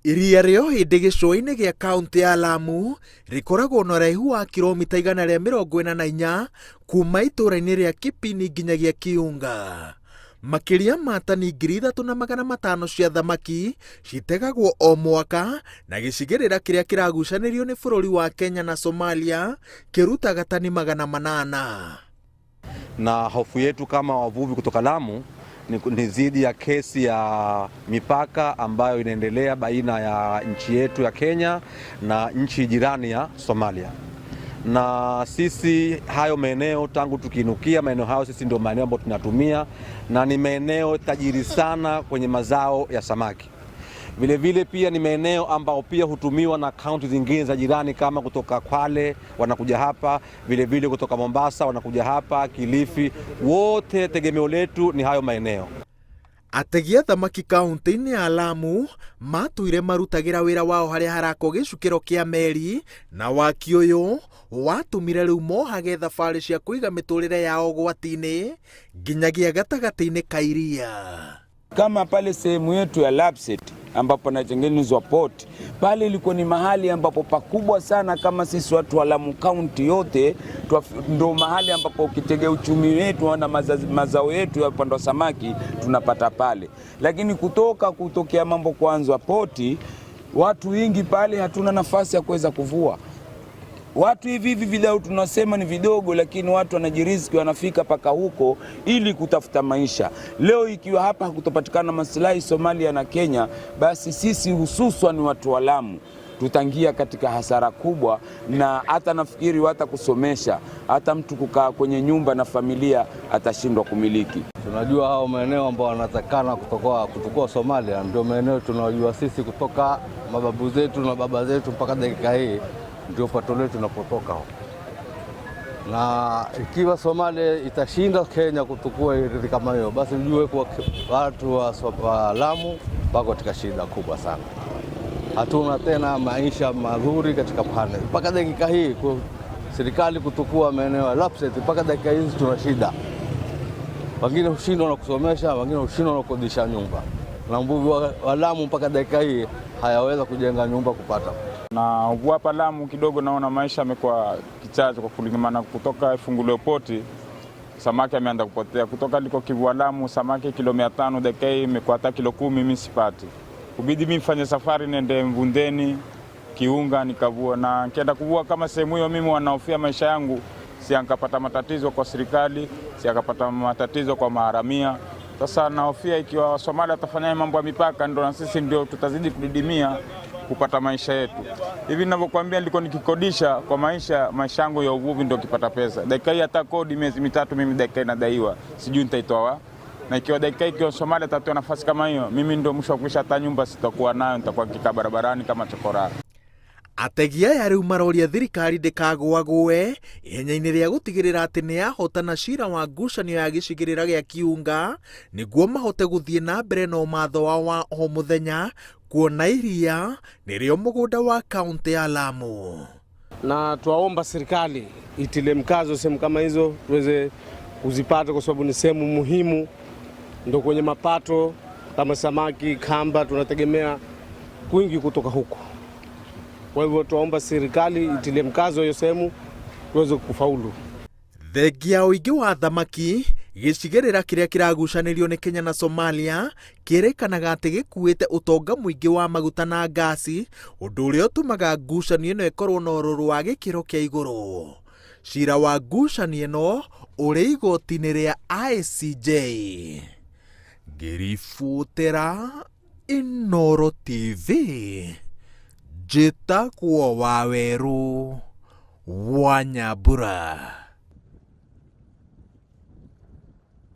Iria rĩhoote gĩcũa-inĩ gĩa kaunti ya Lamu rĩkoragwo na ũraihu wa kilomita 144 kuma itũra-inĩ rĩa Kipini nginyagia Kiunga. Makĩria ma tani 3,500 cia thamaki citegagwo o mwaka, na gĩcigĩrĩra kĩrĩa kĩragucanĩrio nĩ bũrũri wa Kenya na Somalia kĩrutaga tani 800. Na hofu yetu kama wavuvi kutoka Lamu ni zidi ya kesi ya mipaka ambayo inaendelea baina ya nchi yetu ya Kenya na nchi jirani ya Somalia. Na sisi hayo maeneo tangu tukiinukia maeneo hayo, sisi ndio maeneo ambayo tunatumia, na ni maeneo tajiri sana kwenye mazao ya samaki. Vile vile pia ni maeneo ambao pia hutumiwa na kaunti zingine za jirani, kama kutoka Kwale wanakuja hapa, vile vile kutoka Mombasa wanakuja hapa, Kilifi, wote tegemeo letu ni hayo maeneo. Ategi a thamaki kaunti-inĩ ya Lamu matũire marutagĩra wĩra wao harĩa harako gĩcukĩro kĩa meri, na waki ũyũ watũmire rĩu mohage thabarĩ cia kũiga mĩtũrĩre yao gwati-inĩ nginyagia gatagatĩ-inĩ ka iria. Kama pale sehemu yetu ya Lapset ambapo panatengenezwa port, pale ilikuwa ni mahali ambapo pakubwa sana. Kama sisi watu wa Lamu County yote ndo mahali ambapo ukitegea uchumi wetu na mazao yetu ya upande wa samaki tunapata pale. Lakini kutokea mambo kuanzwa poti, watu wengi pale hatuna nafasi ya kuweza kuvua. Watu hivi vidao tunasema ni vidogo, lakini watu wanajiriziki, wanafika paka huko ili kutafuta maisha. Leo ikiwa hapa hakutopatikana maslahi Somalia na Kenya, basi sisi hususan watu wa Lamu tutangia katika hasara kubwa, na hata nafikiri hata kusomesha, hata mtu kukaa kwenye nyumba na familia atashindwa kumiliki. Tunajua hao maeneo ambao wanatakana kutoka Somalia ndio maeneo tunajua sisi kutoka mababu zetu na baba zetu mpaka dakika hii ndio pato letu tunapotoka. Na ikiwa Somalia itashinda Kenya kutukua ardhi kama hiyo, basi ujue kwa watu wa Lamu wako katika shida kubwa sana. Hatuna tena maisha mazuri katika pwani. Mpaka dakika hii serikali kutukua maeneo ya Lapset, mpaka dakika hizi tuna shida. Wengine hushindwa na kusomesha, wengine hushindwa na kukodisha nyumba. Na mvuvi wa Lamu mpaka dakika hii hayaweza kujenga nyumba kupata. Na hapa Lamu kidogo naona maisha yamekuwa kichache kwa kulingana. Kutoka ifunguliwe poti, samaki ameanza kupotea. Kutoka liko kivua Lamu, samaki kilo 500 dakika hii imekuwa hata kilo 10 mimi sipati. Kubidi mimi mfanye safari nende Mvundeni, Kiunga nikavua, na kienda kuvua kama sehemu hiyo mimi wanaofia maisha yangu, si ankapata matatizo kwa serikali, si akapata matatizo kwa maharamia. Sasa naofia ikiwa Somalia atafanya mambo ya mipaka, ndio na sisi ndio tutazidi kudidimia kupata maisha yetu. Hivi ninavyokuambia nilikuwa nikikodisha kwa maisha yangu ya uvuvi ndio kipata pesa. Dakika hii hata kodi miezi 3 mimi dakika inadaiwa, sijui nitaitoa. Na ikiwa dakika ikiwa Somalia tatoa nafasi kama hiyo, mimi ndio mwisho kuisha hata nyumba sitakuwa nayo, nitakuwa kikaa barabarani kama chokora. Ategi aya rĩu maroria thirikari ndĩkagwagwe ihenya-inĩ rĩa gũtigĩrĩra atĩ nĩ yahotana cira wa ngucanio ya gĩcigĩrĩra gĩa Kiunga, nĩguo mahote gũthiĩ na mbere na ũmatho wao wa o mũthenya, kuona iria nĩrĩo mũgũnda wa kaunti ya Lamu. Na tuwaomba serikali itile mkazo sehemu kama hizo tuweze kuzipata, kwa sababu ni sehemu muhimu, ndio kwenye mapato kama samaki, kamba tunategemea kwingi kutoka huko. Kwa hivyo tuwaomba serikali itile mkazo hiyo sehemu tuweze kufaulu. Thengia ũingĩ wa thamaki, gĩcigĩrĩra kĩrĩa kĩragucanĩrio nĩ Kenya na Somalia kĩrĩkanaga atĩ gĩkuĩte ũtonga mũingĩ wa maguta na ngasi, ũndũ ũrĩa ũtũmaga ngucanio ĩno ĩkorwo na ũrũrũ wa gĩkĩro kĩa igũrũ. Cira wa ngucanio ĩno ũrĩ igoti-inĩ rĩa ICJ. Ngĩribotera Inooro TV, njĩtagwo Wawerũ wa Nyambura.